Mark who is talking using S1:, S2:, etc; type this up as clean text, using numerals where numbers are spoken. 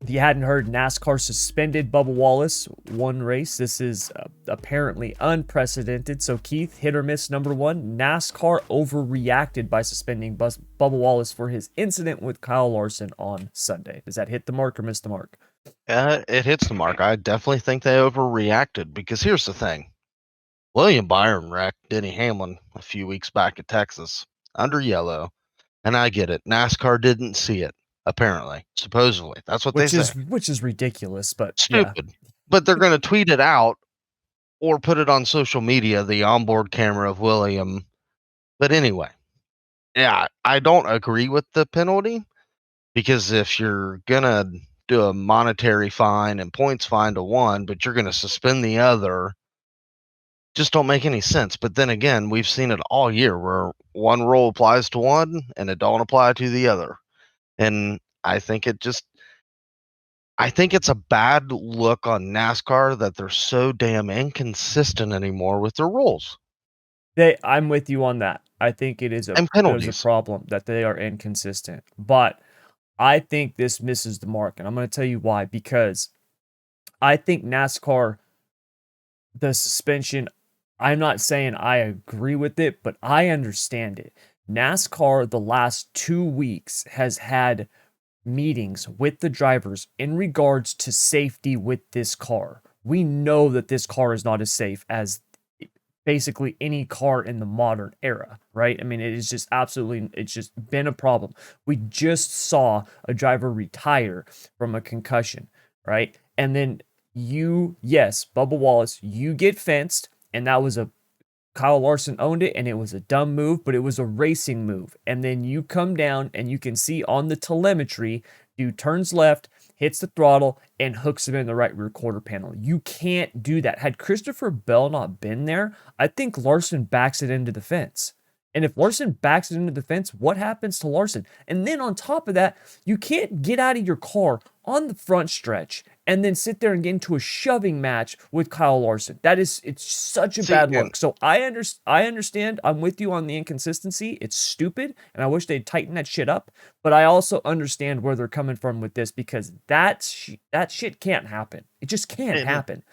S1: If you hadn't heard, NASCAR suspended Bubba Wallace one race. This is apparently unprecedented. So, Keith, hit or miss number one. NASCAR overreacted by suspending Bubba Wallace for his incident with Kyle Larson on Sunday. Does that hit the mark or miss the mark?
S2: It hits the mark. I definitely think they overreacted because here's the thing. William Byron wrecked Denny Hamlin a few weeks back at Texas under yellow, and I get it. NASCAR didn't see it, apparently. Supposedly. That's what they say.
S1: Which is ridiculous, but yeah.
S2: Stupid. But they're going to tweet it out or put it on social media, the onboard camera of William. But anyway, yeah, I don't agree with the penalty because if you're going to do a monetary fine and points fine to one, but you're going to suspend the other, just don't make any sense. But then again, we've seen it all year where one rule applies to one and it don't apply to the other. And I think it's a bad look on NASCAR that they're so damn inconsistent anymore with their rules
S1: I'm with you on that. I think it is
S2: and
S1: a
S2: penalties.
S1: problem that they are inconsistent. But I think this misses the mark, and I'm going to tell you why. Because I think NASCAR, the suspension, I'm not saying I agree with it, but I understand it. NASCAR, the last 2 weeks, has had meetings with the drivers in regards to safety with this car. We know that this car is not as safe as basically any car in the modern era, right? I mean, it is just absolutely, it's just been a problem. We just saw a driver retire from a concussion, right? And then yes, Bubba Wallace, you get fenced, and that was Kyle Larson owned it, and it was a dumb move, but it was a racing move. And then you come down, and you can see on the telemetry, dude turns left, hits the throttle, and hooks him in the right rear quarter panel. You can't do that. Had Christopher Bell not been there, I think Larson backs it into the fence. And if Larson backs it into the fence, what happens to Larson? And then on top of that, you can't get out of your car on the front stretch and then sit there and get into a shoving match with Kyle Larson. It's such a bad look. So I understand. I'm with you on the inconsistency. It's stupid, and I wish they'd tighten that shit up. But I also understand where they're coming from with this because that shit can't happen. It just can't happen.